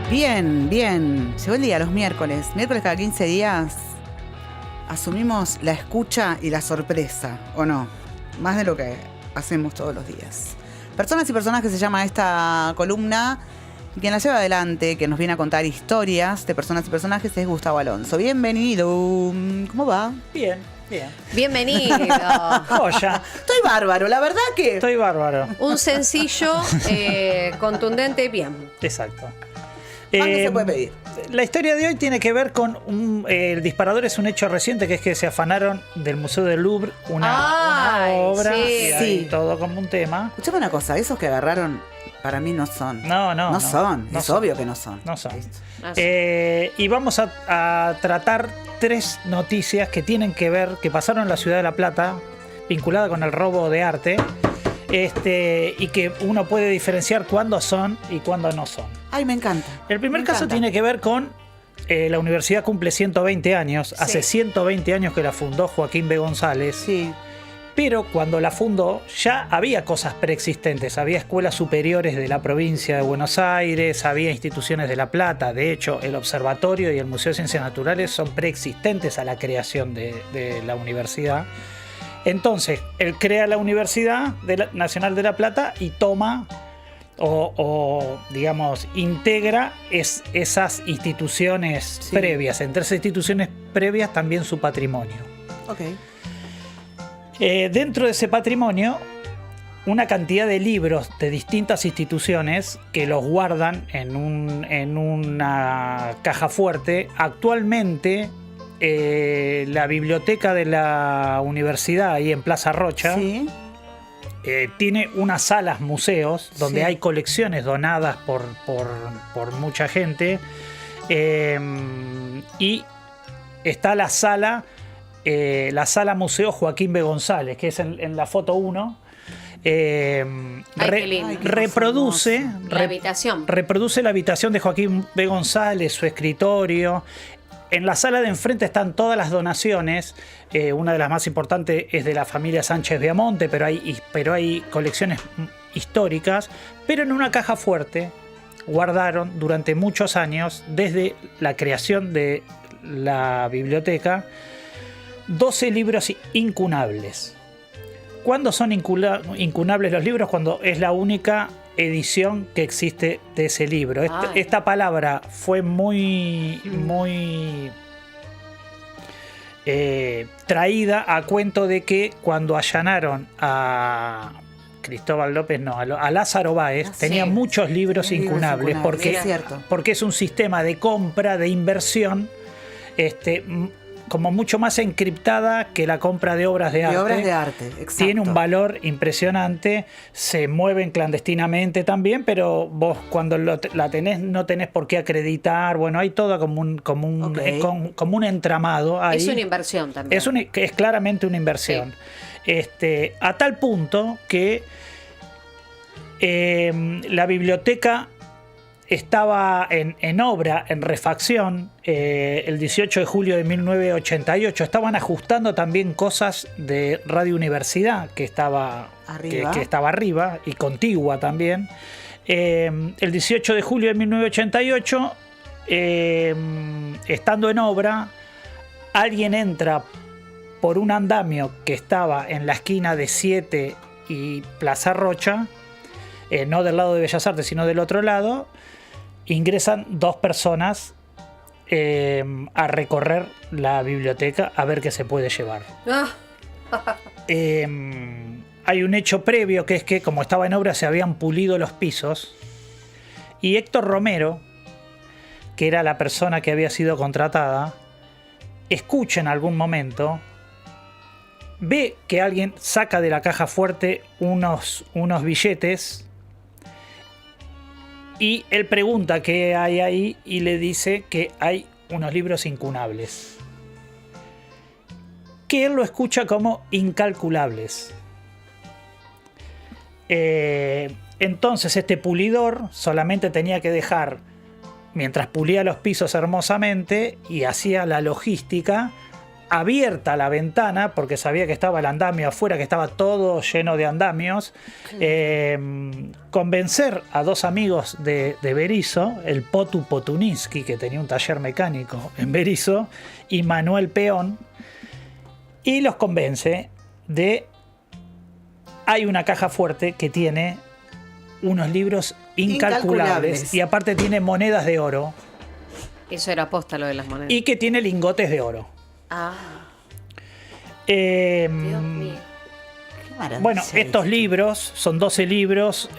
Bien, bien. Llegó el día, los miércoles. Miércoles cada 15 días asumimos la escucha y la sorpresa, ¿o no? Más de lo que hacemos todos los días. Personas y personajes se llama esta columna. Y quien la lleva adelante, que nos viene a contar historias de personas y personajes, es Gustavo Alonso. Bienvenido. ¿Cómo va? Bien, bien. Bienvenido. Joya. Estoy bárbaro, la verdad que... Estoy bárbaro. Un sencillo, contundente, bien. Exacto. Más no se puede pedir. La historia de hoy tiene que ver con el disparador. Es un hecho reciente, que es que se afanaron del Museo del Louvre una obra, sí. y ahí Sí. todo como un tema. Escuchame una cosa, esos que agarraron, para mí no son. No son. no Es son. obvio que no son. No son. Listo. Y vamos a tratar 3 noticias que tienen que ver, que pasaron en la ciudad de La Plata, vinculada con el robo de arte, y que uno puede diferenciar cuándo son y cuándo no son. Ay, me encanta. El primer Me caso encanta. tiene que ver con la universidad cumple 120 años. Hace 120 años que la fundó Joaquín B. González. Sí. Pero cuando la fundó ya había cosas preexistentes. Había escuelas superiores de la provincia de Buenos Aires, había instituciones de La Plata. De hecho, el observatorio y el Museo de Ciencias Naturales son preexistentes a la creación de la universidad. Entonces, él crea la Universidad Nacional de La Plata y toma o digamos, integra esas instituciones previas. Entre esas instituciones previas también su patrimonio. Ok. Dentro de ese patrimonio, una cantidad de libros de distintas instituciones que los guardan en una caja fuerte. Actualmente, la biblioteca de la universidad, ahí en Plaza Rocha, Sí. tiene unas salas museos donde Sí. hay colecciones donadas por mucha gente, y está la sala Museo Joaquín B. González, que es en la foto 1. Qué lindo. Ay, qué Reproduce La habitación. reproduce la habitación de Joaquín B. González, su escritorio. En la sala de enfrente están todas las donaciones. Una de las más importantes es de la familia Sánchez Viamonte, pero hay colecciones históricas. Pero en una caja fuerte guardaron durante muchos años, desde la creación de la biblioteca, 12 libros incunables. ¿Cuándo son incunables los libros? Cuando es la única edición que existe de ese libro. Esta palabra fue muy traída a cuento de que cuando allanaron a Cristóbal López, a Lázaro Báez, tenía muchos libros Libros incunables, es cierto. porque es un sistema de compra, de inversión, como mucho más encriptada que la compra de obras de arte. De obras de arte, exacto. Tiene un valor impresionante, se mueven clandestinamente también, pero vos cuando la tenés no tenés por qué acreditar. Bueno, hay todo como un entramado ahí. Es una inversión también. Es claramente una inversión. A tal punto que la biblioteca estaba en obra, en refacción, el 18 de julio de 1988. Estaban ajustando también cosas de Radio Universidad, que estaba arriba, que estaba arriba y contigua también. El 18 de julio de 1988, estando en obra, alguien entra por un andamio que estaba en la esquina de 7 y Plaza Rocha, no del lado de Bellas Artes, sino del otro lado. Ingresan 2 personas a recorrer la biblioteca a ver qué se puede llevar. Hay un hecho previo, que es que como estaba en obra se habían pulido los pisos, y Héctor Romero, que era la persona que había sido contratada, escucha en algún momento, ve que alguien saca de la caja fuerte unos billetes. Y él pregunta qué hay ahí y le dice que hay unos libros incunables, que él lo escucha como incalculables. Entonces este pulidor solamente tenía que dejar, mientras pulía los pisos hermosamente y hacía la logística, abierta la ventana, porque sabía que estaba el andamio afuera, que estaba todo lleno de andamios, convencer a 2 amigos de Berisso, el Potu Potuninsky, que tenía un taller mecánico en Berisso, y Manuel Peón, y los convence de... Hay una caja fuerte que tiene unos libros incalculables y aparte tiene monedas de oro. Eso era posta, lo de las monedas. Y que tiene lingotes de oro. Dios mío. Qué maravilla. Bueno, estos libros son 12 libros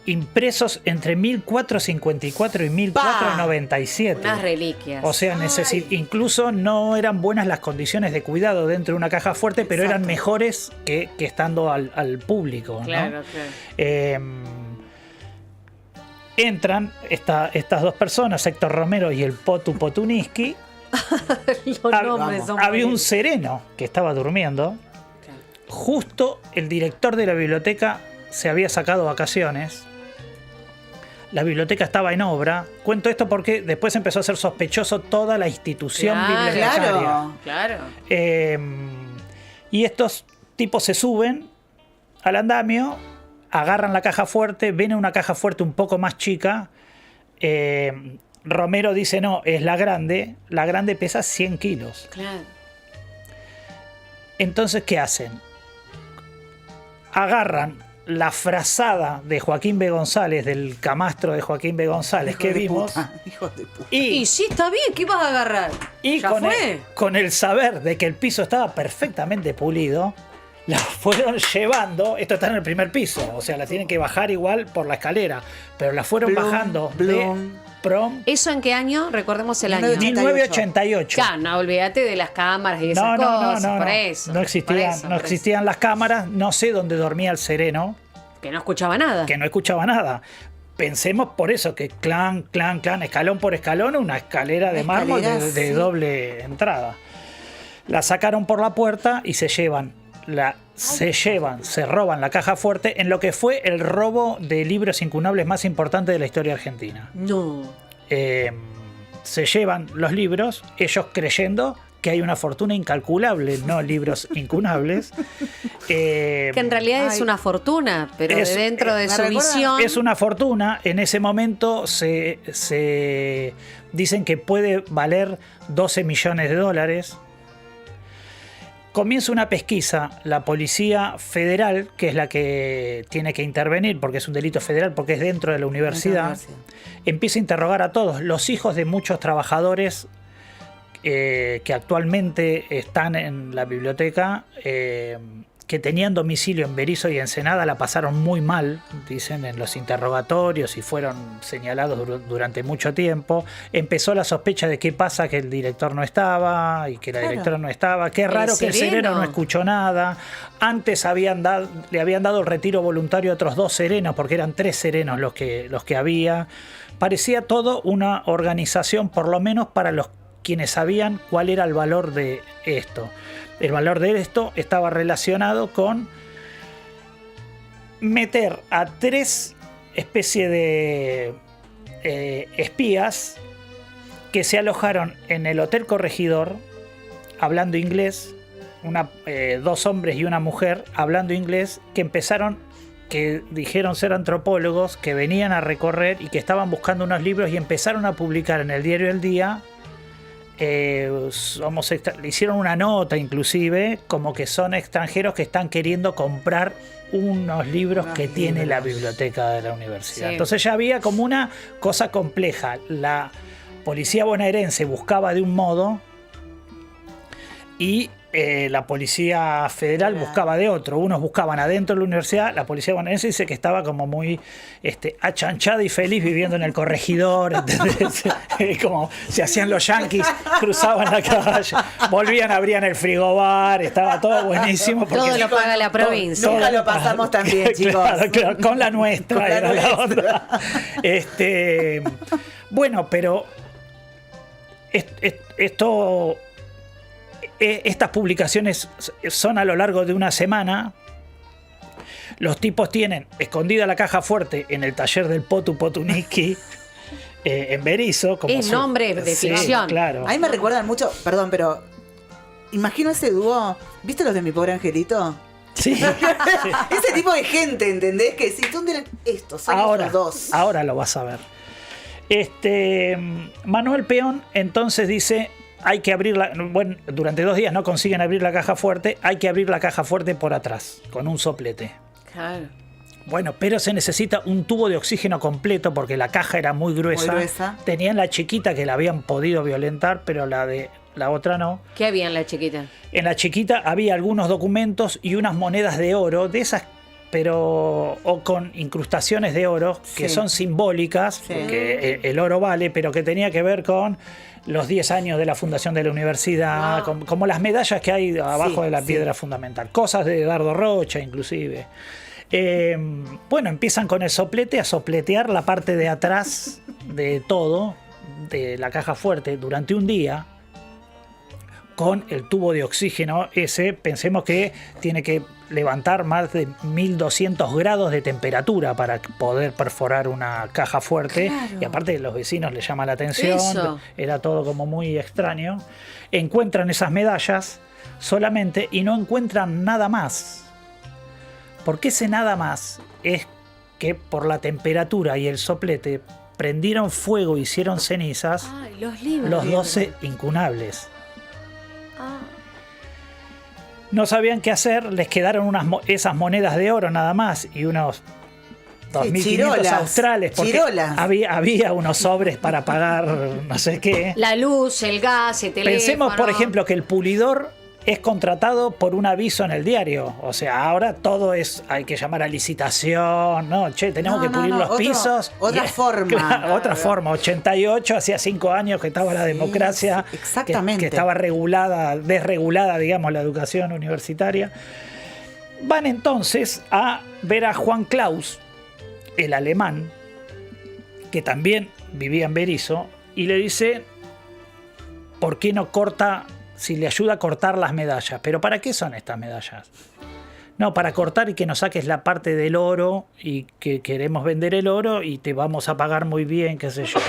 impresos entre 1454 y 1497. Unas reliquias. O sea, incluso no eran buenas las condiciones de cuidado dentro de una caja fuerte, pero eran mejores que estando al público. Claro, ¿no? claro. Entran estas 2 personas, Héctor Romero y el Potu Potuninsky. Había un sereno que estaba durmiendo. Claro. Justo el director de la biblioteca se había sacado vacaciones. La biblioteca estaba en obra. Cuento esto porque después empezó a ser sospechoso toda la institución bibliotecaria. Claro. Y estos tipos se suben al andamio, agarran la caja fuerte, ven una caja fuerte un poco más chica. Romero dice, no, es la grande. La grande pesa 100 kilos. Claro. Entonces, ¿qué hacen? Agarran la frazada de Joaquín B. González, del camastro de Joaquín B. González que vimos. Hijos de puta. Y sí, está bien, ¿qué vas a agarrar? Y ¿Ya fue? con el saber de que el piso estaba perfectamente pulido, la fueron llevando. Esto está en el primer piso, o sea, la tienen que bajar igual por la escalera, pero la fueron bajando de prom. ¿Eso en qué año? Recordemos el año. 1988. Claro, no olvídate de las cámaras y esas cosas. Por eso. No existían las cámaras. No sé dónde dormía el sereno. Que no escuchaba nada. Que no escuchaba nada. Pensemos por eso que clan, escalón por escalón, una escalera de mármol de doble entrada. La sacaron por la puerta y se roban la caja fuerte en lo que fue el robo de libros incunables más importante de la historia argentina. No. Se llevan los libros, ellos creyendo que hay una fortuna incalculable, no libros incunables. Que en realidad es una fortuna, pero dentro de su visión... Es una fortuna. En ese momento se dicen que puede valer $12 millones. Comienza una pesquisa, la Policía Federal, que es la que tiene que intervenir, porque es un delito federal, porque es dentro de la universidad, empieza a interrogar a todos, los hijos de muchos trabajadores que actualmente están en la biblioteca, que tenían domicilio en Berisso y Ensenada, la pasaron muy mal, dicen, en los interrogatorios y fueron señalados durante mucho tiempo. Empezó la sospecha de qué pasa que el director no estaba y que la directora no estaba. Qué raro que el sereno no escuchó nada. Antes le habían dado el retiro voluntario a otros 2 serenos, porque eran 3 serenos los que había. Parecía todo una organización, por lo menos para quienes sabían cuál era el valor de esto. El valor de esto estaba relacionado con meter a 3 especies de espías que se alojaron en el Hotel Corregidor hablando inglés, 2 hombres y una mujer hablando inglés, que dijeron ser antropólogos, que venían a recorrer y que estaban buscando unos libros y empezaron a publicar en el diario El Día. Le hicieron una nota inclusive como que son extranjeros que están queriendo comprar unos libros que tiene la biblioteca de la universidad. Sí. Entonces ya había como una cosa compleja. La policía bonaerense buscaba de un modo y la policía federal buscaba de otro. Unos buscaban adentro de la universidad. La policía bonaerense dice que estaba como muy achanchada y feliz viviendo en el Corregidor. Como se hacían los yanquis, cruzaban la calle, volvían, abrían el frigobar, estaba todo buenísimo. Todo lo paga la provincia. Nunca lo pasamos tan bien, chicos. Claro, con la nuestra era la otra. Bueno, pero estas publicaciones son a lo largo de una semana. Los tipos tienen escondida la caja fuerte en el taller del Potu Potuninsky. en Berisso. Es nombre de ficción. Claro. A mí me recuerdan mucho, perdón, pero imagino ese dúo, ¿viste los de Mi Pobre Angelito? Sí. Ese tipo de gente, ¿entendés? Que si ¿dónde eran estos? Son Ahora, los dos. ahora lo vas a ver. Manuel Peón entonces dice, hay que abrirla, bueno, durante 2 días no consiguen abrir la caja fuerte, hay que abrir la caja fuerte por atrás, con un soplete. Claro. Bueno, pero se necesita un tubo de oxígeno completo porque la caja era muy gruesa. Muy gruesa. Tenían la chiquita que la habían podido violentar, pero la otra no. ¿Qué había en la chiquita? En la chiquita había algunos documentos y unas monedas de oro, de esas, pero o con incrustaciones de oro que Sí. son simbólicas, Sí. porque el oro vale, pero que tenía que ver con los 10 años de la fundación de la universidad, Wow. como las medallas que hay abajo Sí, de la sí. piedra fundamental, cosas de Dardo Rocha inclusive. Bueno, empiezan con el soplete a sopletear la parte de atrás de todo, de la caja fuerte, durante un día, con el tubo de oxígeno ese. Pensemos que tiene que levantar más de 1200 grados de temperatura para poder perforar una caja fuerte. Claro. Y aparte los vecinos les llama la atención, Eso. era todo como muy extraño. Encuentran esas medallas solamente y no encuentran nada más. Porque ese nada más es que por la temperatura y el soplete prendieron fuego, hicieron cenizas Ay, los libros. los 12 incunables. Ah. No sabían qué hacer, les quedaron esas monedas de oro nada más y unos 2.500 chirolas, australes, porque chirolas. había unos sobres para pagar no sé qué. La luz, el gas, el teléfono. Pensemos, por ejemplo, que el pulidor es contratado por un aviso en el diario. O sea, ahora todo hay que llamar a licitación, ¿no? Che, tenemos que pulir los pisos. Otra forma. Claro, otra forma. 88, hacía 5 años que estaba la democracia. sí, exactamente. Que estaba desregulada, digamos, la educación universitaria. Van entonces a ver a Juan Claus, el alemán, que también vivía en Berisso, y le dice, ¿por qué no corta, si le ayuda a cortar las medallas? ¿Pero para qué son estas medallas? No, para cortar y que nos saques la parte del oro y que queremos vender el oro y te vamos a pagar muy bien, qué sé yo.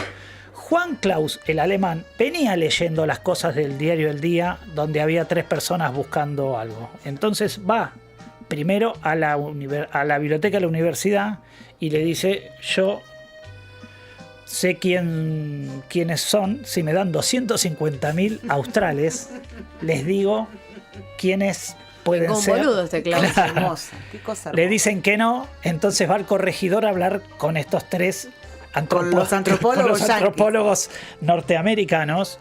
Juan Claus, el alemán, venía leyendo las cosas del diario El Día, donde había 3 personas buscando algo. Entonces va primero a la biblioteca de la universidad y le dice, yo sé quiénes son, si me dan 250.000 australes, les digo quiénes pueden Con ser. boludo este Claus. Qué hermosa, qué cosa Le hermosa. dicen que no, entonces va al corregidor a hablar con estos 3 Con los antropólogos con los yanquis. antropólogos norteamericanos.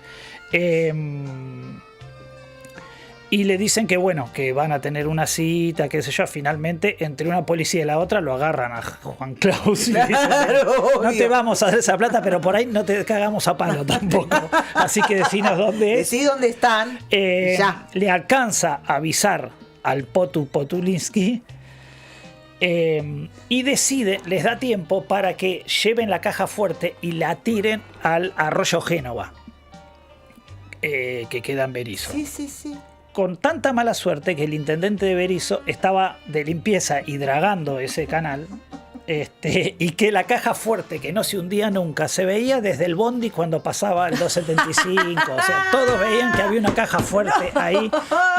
Y le dicen que bueno, que van a tener una cita, qué sé yo. Finalmente, entre una policía y la otra, lo agarran a Juan Claus y le dicen, Claro, no te obvio. vamos a dar esa plata, pero por ahí no te cagamos a palo tampoco. Así que decinos dónde es. Decí dónde están. Ya. Le alcanza a avisar al Potulinsky y decide, les da tiempo para que lleven la caja fuerte y la tiren al arroyo Génova, que queda en Berisso. Sí, sí, sí. Con tanta mala suerte que el intendente de Berisso estaba de limpieza y dragando ese canal, y que la caja fuerte, que no se hundía nunca, se veía desde el bondi cuando pasaba el 275. O sea, todos veían que había una caja fuerte ahí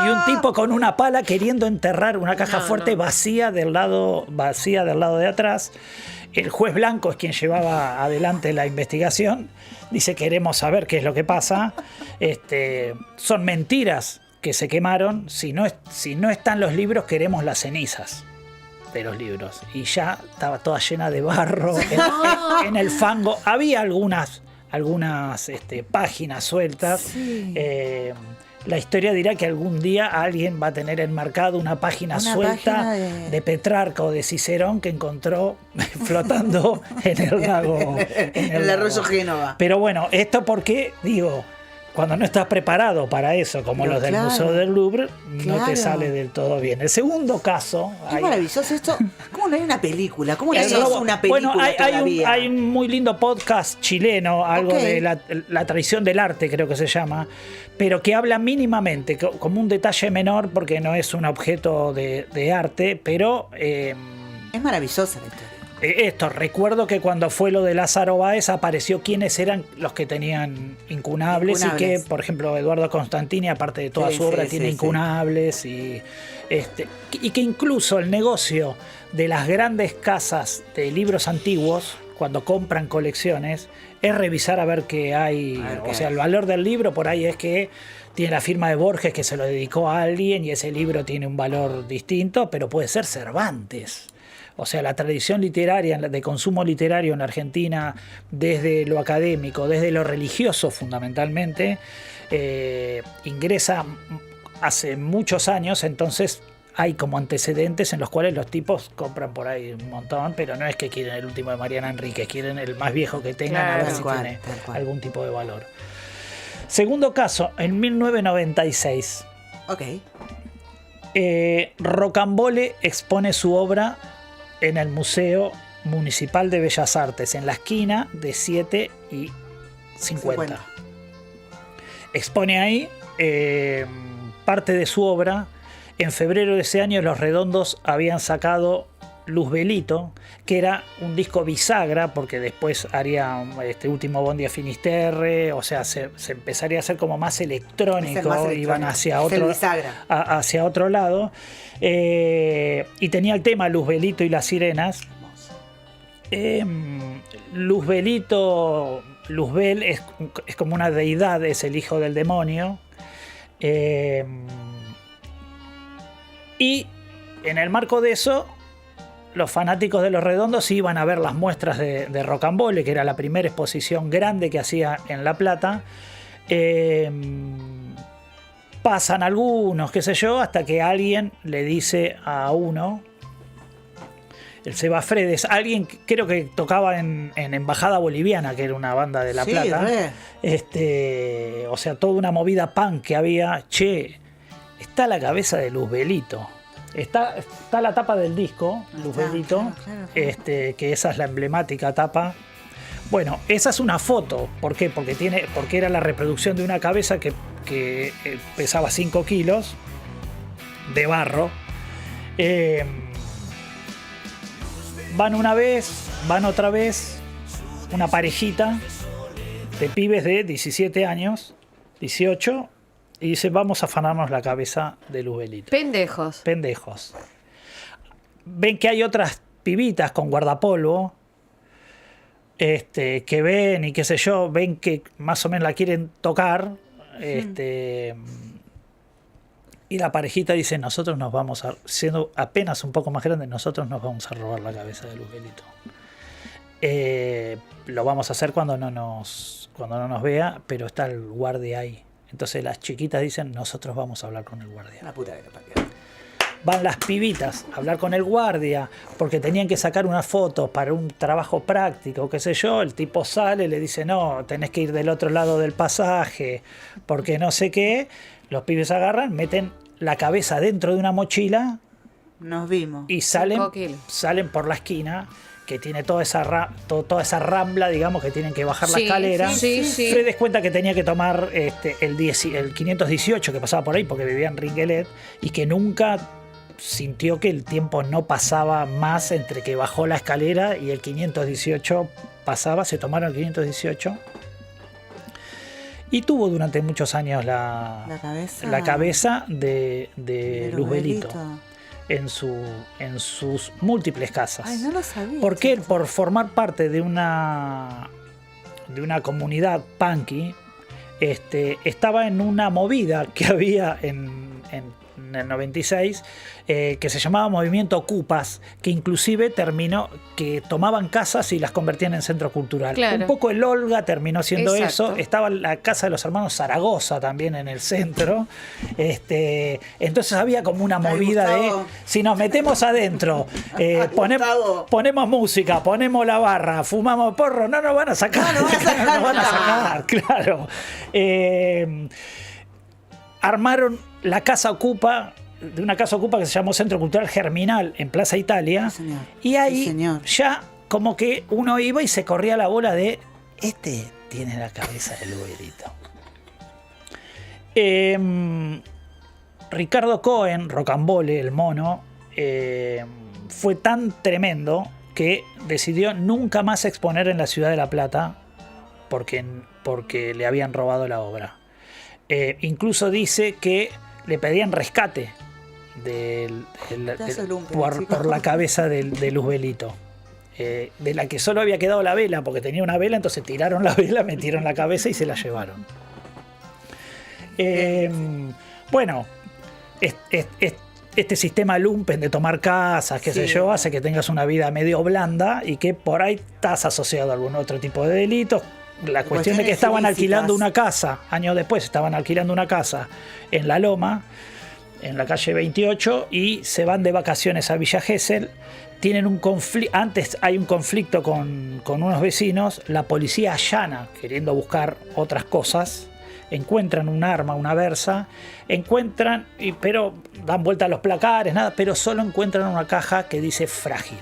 y un tipo con una pala queriendo enterrar una caja fuerte vacía del lado de atrás. El juez Blanco es quien llevaba adelante la investigación. Dice, queremos saber qué es lo que pasa. Son mentiras que se quemaron. Si no están los libros, queremos las cenizas de los libros. Y ya estaba toda llena de barro en el fango. Había algunas páginas sueltas. Sí. La historia dirá que algún día alguien va a tener enmarcado una página suelta página de Petrarca o de Cicerón que encontró flotando en el lago. En el arroyo Génova. Pero bueno, esto porque, digo, cuando no estás preparado para eso, como Pero los del claro, Museo del Louvre, no claro. te sale del todo bien. El segundo caso... Es maravilloso esto. ¿Cómo no hay una película? ¿Cómo no hay una película Bueno, todavía? hay un muy lindo podcast chileno, algo Ok. de la tradición del arte, creo que se llama, pero que habla mínimamente, como un detalle menor, porque no es un objeto de arte, pero Es maravillosa la historia. recuerdo que cuando fue lo de Lázaro Báez apareció quiénes eran los que tenían incunables. Y que, por ejemplo, Eduardo Constantini, aparte de toda su obra, tiene incunables. Y que incluso el negocio de las grandes casas de libros antiguos, cuando compran colecciones, es revisar a ver qué hay. O sea, el valor del libro por ahí es que tiene la firma de Borges, que se lo dedicó a alguien, y ese libro tiene un valor distinto, pero puede ser Cervantes. O sea, la tradición literaria, de consumo literario en la Argentina, desde lo académico, desde lo religioso fundamentalmente, ingresa hace muchos años. Entonces hay como antecedentes en los cuales los tipos compran por ahí un montón, pero no es que quieren el último de Mariana Enríquez, quieren el más viejo que tengan, a ver si tiene algún tipo de valor. Segundo caso, en 1996. Ok. Rocambole expone su obra en el Museo Municipal de Bellas Artes, en la esquina de 7 y 50. Expone ahí parte de su obra. En febrero de ese año, Los Redondos habían sacado Luzbelito, que era un disco bisagra, porque después haría Último Bondi a Finisterre. O sea, se empezaría a hacer como más electrónico, iban hacia otro lado. Y tenía el tema Luzbelito y las sirenas. Luzbel es como una deidad, es el hijo del demonio. Y en el marco de eso, los fanáticos de Los Redondos iban a ver las muestras de Rocambole, que era la primera exposición grande que hacía en La Plata. Pasan algunos, qué sé yo, hasta que alguien le dice a uno, el Seba Fredes, alguien creo que tocaba en Embajada Boliviana, que era una banda de La Plata. O sea, toda una movida punk que había. Che, está la cabeza de Luzbelito. Está la tapa del disco, Luzbelito, claro. Que esa es la emblemática tapa. Bueno, esa es una foto. ¿Por qué? Porque era la reproducción de una cabeza que pesaba 5 kilos de barro. Van una vez, van otra vez, una parejita de pibes de 17 años, 18, y dice, vamos a afanarnos la cabeza de Luzbelito. Pendejos. Ven que hay otras pibitas con guardapolvo, que ven y qué sé yo, ven que más o menos la quieren tocar, y la parejita dice, nosotros nos vamos a, siendo apenas un poco más grande, nosotros nos vamos a robar la cabeza de Luzbelito. Lo vamos a hacer cuando no nos vea, pero está el guardia ahí. Entonces las chiquitas dicen, nosotros vamos a hablar con el guardia. La puta que lo parió. Van las pibitas a hablar con el guardia porque tenían que sacar una foto para un trabajo práctico, qué sé yo. El tipo sale, le dice, no, tenés que ir del otro lado del pasaje porque no sé qué. Los pibes agarran, meten la cabeza dentro de una mochila. Nos vimos. Y salen por la esquina, que tiene toda esa rambla, digamos, que tienen que bajar la escalera. Fredes cuenta que tenía que tomar el 518 que pasaba por ahí porque vivía en Ringuelet y que nunca sintió que el tiempo no pasaba más entre que bajó la escalera y el 518 pasaba. Se tomaron el 518 y tuvo durante muchos años la cabeza de Luzbelito. En sus múltiples casas. Ay, no lo sabía. ¿Por qué? Por formar parte de una comunidad punky, estaba en una movida que había en el 96, que se llamaba Movimiento Ocupas, que inclusive terminó, que tomaban casas y las convertían en centro cultural. Claro. Un poco el Olga terminó siendo eso. Estaba la casa de los hermanos Zaragoza también en el centro. Entonces había como una movida de, si nos metemos adentro, ponemos música, ponemos la barra, fumamos porro, no nos van a sacar. No nos van a sacar, claro. Armaron la casa Ocupa, de una casa Ocupa que se llamó Centro Cultural Germinal en Plaza Italia. Sí, y ahí ya como que uno iba y se corría la bola de, tiene la cabeza de Luzbelito. Ricardo Cohen, Rocambole, el mono, fue tan tremendo que decidió nunca más exponer en la ciudad de La Plata porque le habían robado la obra. Incluso dice que le pedían rescate por la cabeza de Luzbelito. De la que solo había quedado la vela, porque tenía una vela, entonces tiraron la vela, metieron la cabeza y se la llevaron. Bueno, este sistema lumpen de tomar casas, qué sé yo, hace que tengas una vida medio blanda y que por ahí estás asociado a algún otro tipo de delitos. La cuestión es que estaban alquilando una casa, años después estaban alquilando una casa en La Loma, en la calle 28, y se van de vacaciones a Villa Gesell. Tienen un conflicto, antes hay un conflicto con unos vecinos, la policía allana queriendo buscar otras cosas, encuentran un arma, una Versa, pero dan vuelta a los placares, nada, pero solo encuentran una caja que dice frágil.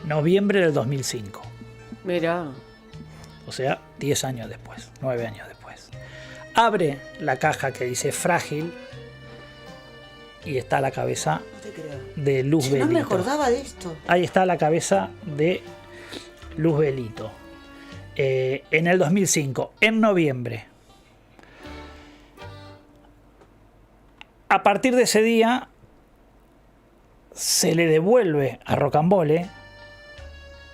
Noviembre del 2005. Mirá. O sea, 10 años después, 9 años después. Abre la caja que dice frágil y está la cabeza de Luzbelito. No me acordaba de esto. Ahí está la cabeza de Luzbelito. En el 2005, en noviembre. A partir de ese día se le devuelve a Rocambole,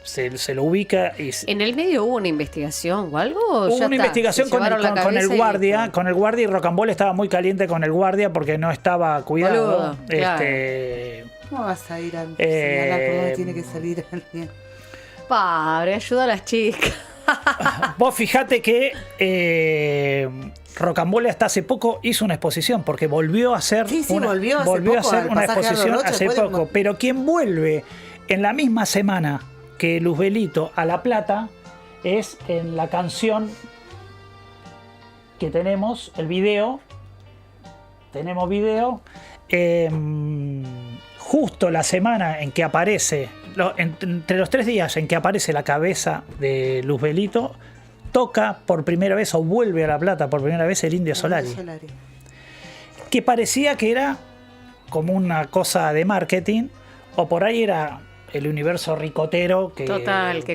se lo ubica y... ¿En el medio hubo una investigación o algo? Hubo una investigación con el guardia, y Rocambole estaba muy caliente con el guardia porque no estaba cuidado. Boludo, claro. ¿Cómo vas a ir a señalar por dónde tiene que salir alguien? Padre, ayuda a las chicas. Vos fijate que Rocambole hasta hace poco hizo una exposición, porque volvió a hacer volvió a hacer una exposición hace poco. Pero quien vuelve en la misma semana que Luzbelito a La Plata es en la canción que tenemos, el video. Tenemos video. Justo la semana en que aparece, entre los 3 días en que aparece la cabeza de Luzbelito, toca por primera vez o vuelve a La Plata por primera vez el Indio Solari. Que parecía que era como una cosa de marketing, o por ahí era el universo ricotero que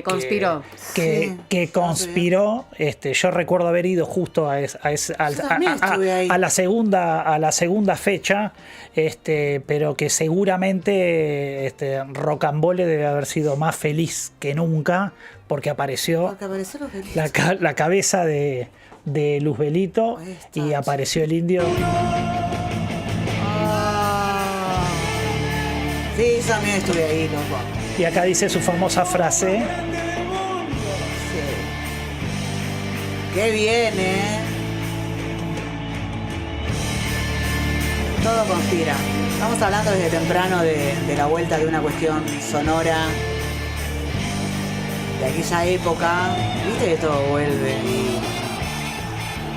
conspiró. Que conspiró. Yo recuerdo haber ido justo a la segunda fecha, pero que seguramente Rocambole debe haber sido más feliz que nunca, porque apareció la cabeza de Luzbelito y apareció el indio. Sí, yo también estuve ahí, loco. Y acá dice su famosa frase. Sí. Qué bien, Todo conspira. Estamos hablando desde temprano de la vuelta de una cuestión sonora de aquella época. Viste que todo vuelve.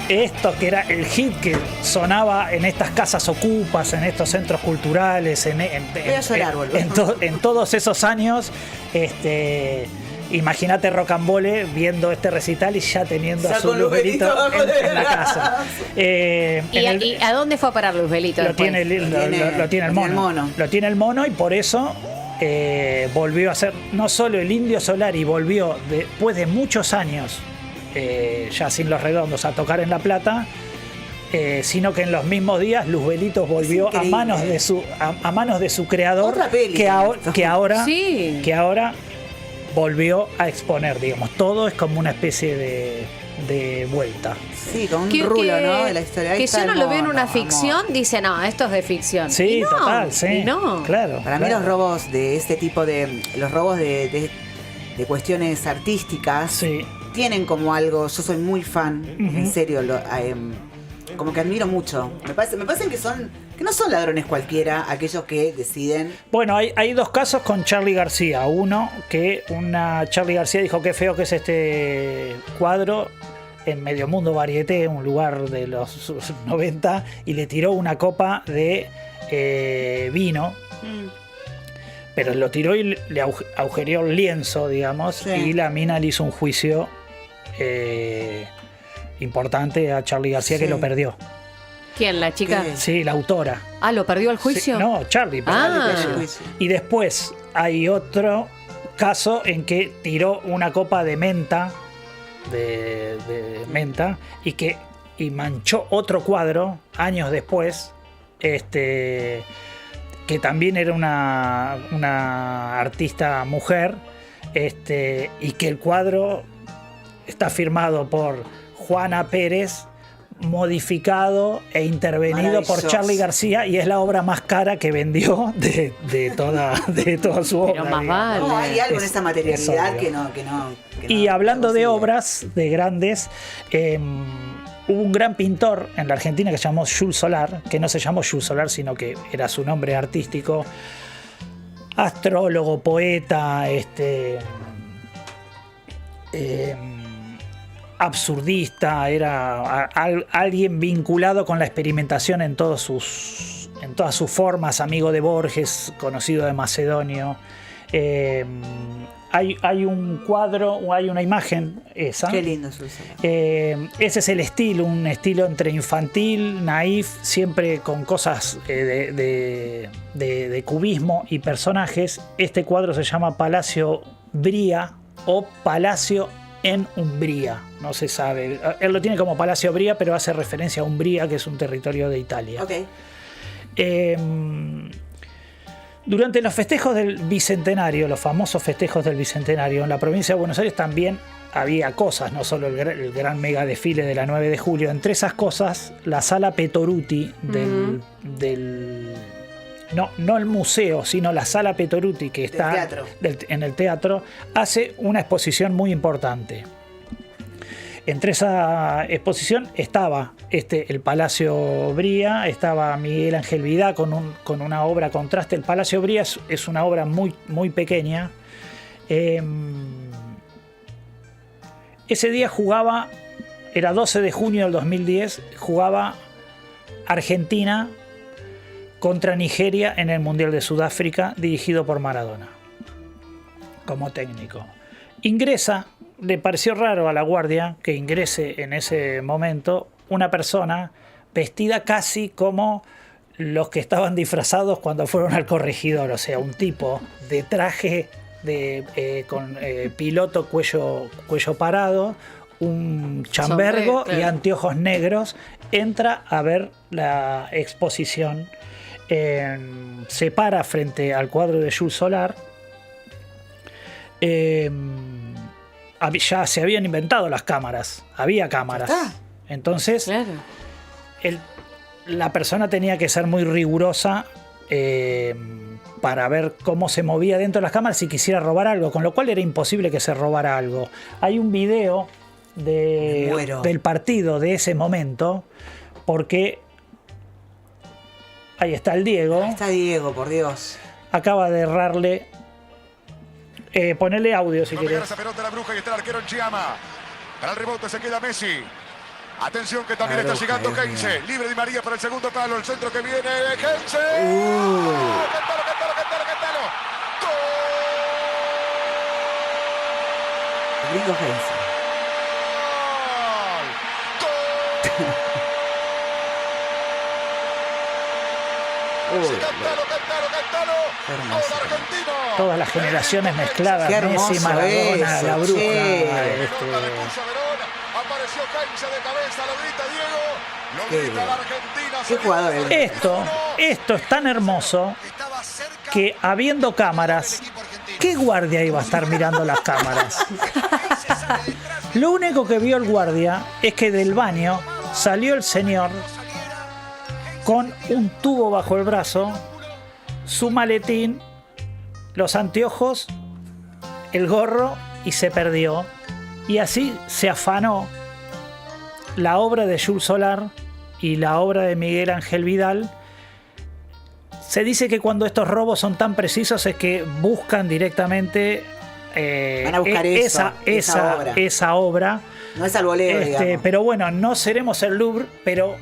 Esto que era el hit que sonaba en estas casas ocupas, en estos centros culturales, en todos esos años. Imagínate Rocambole viendo este recital y ya teniendo a su Luzbelito en la casa. ¿Y a dónde fue a parar Luzbelito? Lo tiene el mono. Lo tiene el mono, y por eso volvió a ser no solo el Indio Solari, volvió después de muchos años, ya sin Los Redondos, a tocar en La Plata, sino que en los mismos días Luzbelito volvió a manos de su creador, que ahora volvió a exponer, digamos. Todo es como una especie de vuelta. Sí, con un rulo, ¿no? De la historia. Que si uno lo ve en una ficción, dice, no, esto es de ficción. Sí, total, sí. Claro. Para mí los robos de este tipo los robos de cuestiones artísticas, tienen como algo. Yo soy muy fan, en serio, como que admiro mucho. Me parecen que no son ladrones cualquiera aquellos que deciden. Bueno, hay 2 casos con Charly García. Uno, que Charly García dijo qué feo que es este cuadro en Medio Mundo Varieté, un lugar de los 90, y le tiró una copa de vino. Pero lo tiró y le agujereó el lienzo, digamos, y la mina le hizo un juicio importante a Charly García, que lo perdió. ¿Quién, la chica? ¿Qué? Sí, la autora. Ah, ¿lo perdió el juicio? Sí, no, Charlie. Ah. perdió el juicio. Y después hay otro caso en que tiró una copa de menta, de menta, y manchó otro cuadro años después, que también era una artista mujer, y que el cuadro está firmado por Juana Pérez, modificado e intervenido por Charly García, y es la obra más cara que vendió de toda su obra. Pero más vale. No, hay algo en esa materialidad que no. Y hablando de obras, de grandes, hubo un gran pintor en la Argentina que se llamó Jules Solar, que no se llamó Jules Solar, sino que era su nombre artístico, astrólogo, poeta, absurdista, era alguien vinculado con la experimentación en todas sus formas, amigo de Borges, conocido de Macedonio. Hay un cuadro, o hay una imagen esa. Qué lindo es eso. Ese es el estilo, un estilo entre infantil, naif, siempre con cosas de cubismo y personajes. Este cuadro se llama Palacio Bria o Palacio en Umbría, no se sabe. Él lo tiene como Palacio Bria, pero hace referencia a Umbría, que es un territorio de Italia. Okay. Durante los festejos del Bicentenario, los famosos festejos del Bicentenario, en la provincia de Buenos Aires también había cosas, no solo el gran mega desfile de la 9 de julio. Entre esas cosas, la sala Petoruti no el museo, sino la sala Petoruti, que está en el teatro, hace una exposición muy importante. Entre esa exposición estaba el Palacio Bria, estaba Miguel Ángel Vidá con una obra contraste. El Palacio Bria es una obra muy, muy pequeña. Ese día jugaba, era 12 de junio del 2010, jugaba Argentina contra Nigeria en el Mundial de Sudáfrica, dirigido por Maradona como técnico. Ingresa, le pareció raro a la guardia que ingrese en ese momento una persona vestida casi como los que estaban disfrazados cuando fueron al corregidor, o sea, un tipo de traje con piloto cuello parado, un chambergo y anteojos negros, entra a ver la exposición. Se para frente al cuadro de Jules Solar. Ya se habían inventado las cámaras, había cámaras. Entonces, claro, la persona tenía que ser muy rigurosa para ver cómo se movía dentro de las cámaras si quisiera robar algo, con lo cual era imposible que se robara algo. Hay un video del partido de ese momento, porque ahí está el Diego. Ahí está Diego, por Dios. Acaba de errarle. Ponele audio si querés. Esa pelota la bruja y está el arquero en Chiama. Para el rebote se queda Messi. Atención que también está llegando Heinze. Libre Di María para el segundo palo. El centro que viene Heinze. Cántalo. ¡Gol! Gringo Heinze. Cántalo. Todas las generaciones mezcladas, Messi, Maradona, la bruja. Apareció Heinze de cabeza, lo grita Diego, lo grita la Argentina. Qué jugador. Esto es tan hermoso que, habiendo cámaras, ¿qué guardia iba a estar mirando las cámaras? Lo único que vio el guardia es que del baño salió el señor con un tubo bajo el brazo, su maletín, los anteojos, el gorro, y se perdió. Y así se afanó la obra de Jules Solar y la obra de Miguel Ángel Vidal. Se dice que cuando estos robos son tan precisos es que buscan directamente van a buscar esa obra. No es al voleo, digamos. Pero bueno, no seremos el Louvre, pero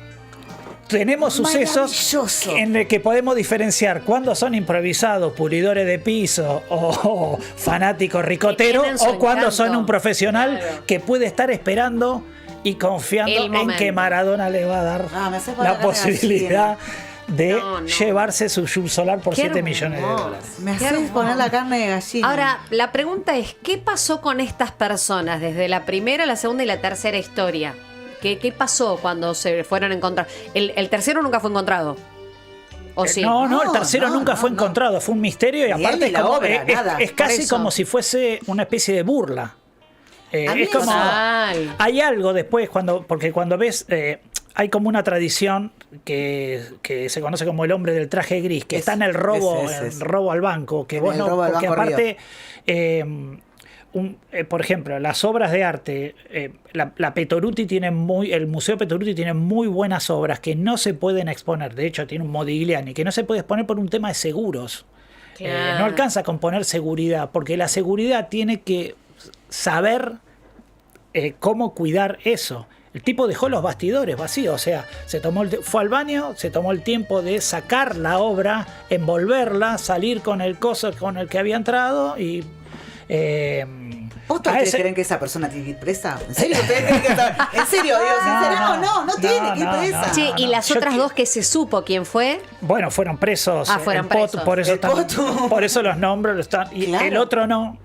tenemos sucesos en el que podemos diferenciar cuándo son improvisados, pulidores de piso o fanáticos ricoteros, o cuándo son un profesional que puede estar esperando y confiando El en momento. que Maradona le va a dar me haces poner la la carne de posibilidad de No. llevarse su Jules Solar por Qué 7 millones de hermoso. dólares. Me Qué haces hermoso. poner la carne de gallina. Ahora, la pregunta es, ¿qué pasó con estas personas desde la primera, la segunda y la tercera historia? ¿Qué pasó cuando se fueron a encontrar? El tercero nunca fue encontrado. ¿O sí? No, el tercero no, nunca no, fue no. encontrado, fue un misterio y Ni él aparte ni es, la como, obra, nada, es casi por eso. como si fuese una especie de burla. A mí Es como... Total. Hay algo después, porque cuando ves, hay como una tradición que se conoce como el hombre del traje gris, que está en el robo, ese. el robo al banco, que En vos el no, robo al porque Banco aparte, por ejemplo, las obras de arte, la Petoruti tiene el Museo Petoruti tiene muy buenas obras que no se pueden exponer. De hecho, tiene un Modigliani que no se puede exponer por un tema de seguros. Claro. No alcanza a componer seguridad, porque la seguridad tiene que saber cómo cuidar eso. El tipo dejó los bastidores vacíos, o sea, fue al baño, se tomó el tiempo de sacar la obra, envolverla, salir con el coso con el que había entrado y... ¿Vos ustedes creen que esa persona tiene que ir presa? ¿En serio? ¿Ustedes creen que en serio, digo, no tiene que ir presa. Che, y las otras dos que se supo quién fue. Bueno, fueron presos. Fueron el Pot, presos. por eso El Potu. por eso los nombro. Y Claro. el otro no.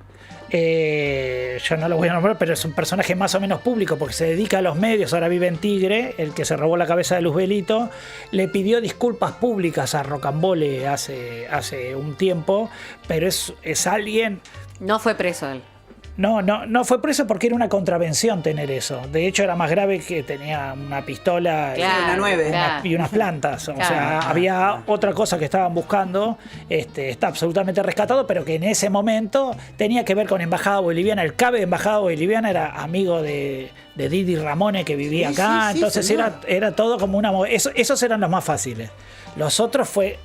Yo no lo voy a nombrar, pero es un personaje más o menos público porque se dedica a los medios. Ahora vive en Tigre, el que se robó la cabeza de Luzbelito. Le pidió disculpas públicas a Rocambole hace un tiempo, pero es alguien... No fue preso él. No fue preso porque era una contravención tener eso. De hecho, era más grave que tenía una pistola Claro, una 9. claro. y unas plantas. O Claro. sea, había otra cosa que estaban buscando. Está absolutamente rescatado, pero que en ese momento tenía que ver con Embajada Boliviana. El cabe de Embajada Boliviana era amigo de Didi Ramone, que vivía Sí, acá. sí, sí, Entonces señor. era todo como una... Esos eran los más fáciles. Los otros fue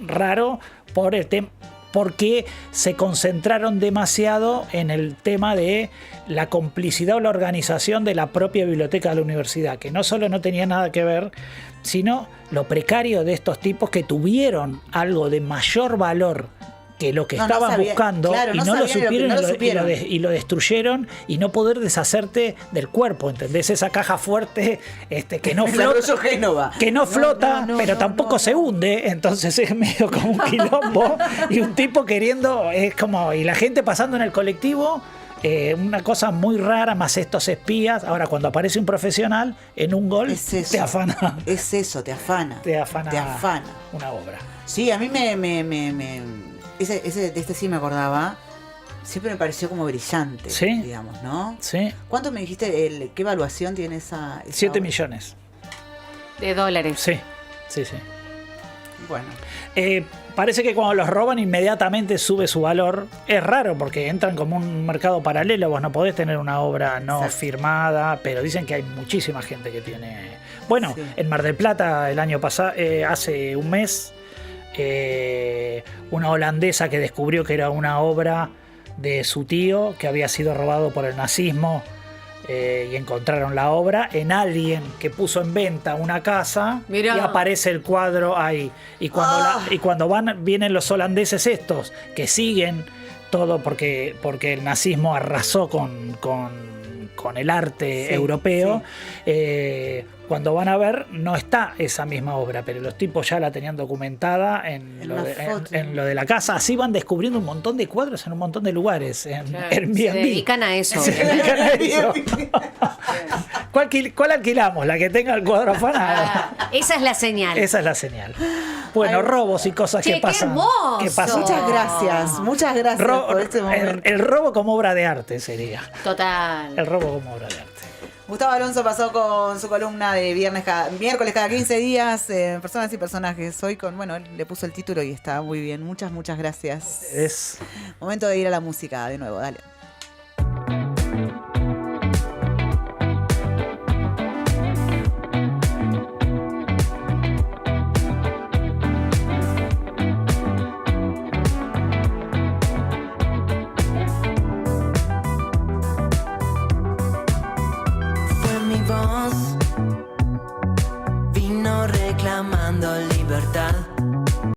raro por el tema... porque se concentraron demasiado en el tema de la complicidad o la organización de la propia biblioteca de la universidad, que no solo no tenía nada que ver, sino lo precario de estos tipos que tuvieron algo de mayor valor que lo que estaban sabía, buscando, claro, y no no lo sabían supieron, no lo supieron. y lo destruyeron, y no poder deshacerte del cuerpo, ¿entendés? Esa caja fuerte que no El flota, arroyo Génova. que no flota, no, pero no, tampoco no, se hunde, entonces es medio como un quilombo y un tipo queriendo, es como, y la gente pasando en el colectivo, una cosa muy rara, más estos espías. Ahora, cuando aparece un profesional en un gol, Es eso. te afana. Es eso, te afana. Te afana. Te afana. Una obra. Sí, a mí ese de este sí me acordaba. Siempre me pareció como brillante, Sí. digamos, ¿no? Sí. ¿Cuánto me dijiste? ¿Qué evaluación tiene esa 7 obra? millones. De dólares. Sí. Bueno. Parece que cuando los roban inmediatamente sube su valor. Es raro porque entran como un mercado paralelo. Vos no podés tener una obra no Exacto. firmada, pero dicen que hay muchísima gente que tiene... Bueno, Sí. en Mar del Plata el año pasado, hace un mes, una holandesa que descubrió que era una obra de su tío que había sido robado por el nazismo, y encontraron la obra en alguien que puso en venta una casa. Mirá. Y aparece el cuadro ahí. Y cuando vienen los holandeses estos que siguen todo porque el nazismo arrasó con el arte Sí, europeo, cuando van a ver no está esa misma obra, pero los tipos ya la tenían documentada en En lo una de, foto. en lo de la casa. Así van descubriendo un montón de cuadros en un montón de lugares, en Claro, Airbnb. se dedican a eso. Se dedican a eso. ¿Cuál alquilamos? La que tenga el cuadro afanado. Esa es la señal. Esa es la señal. Bueno, robos y cosas Che, que qué pasan. hermoso. que pasan. Muchas gracias por este momento. El robo como obra de arte sería. Total. El robo como obra de arte. Gustavo Alonso pasó con su columna de miércoles cada 15 días, personas y personajes. Hoy él le puso el título y está muy bien. Muchas gracias. Es Momento de ir a la música de nuevo, dale. Fue mi voz, vino reclamándole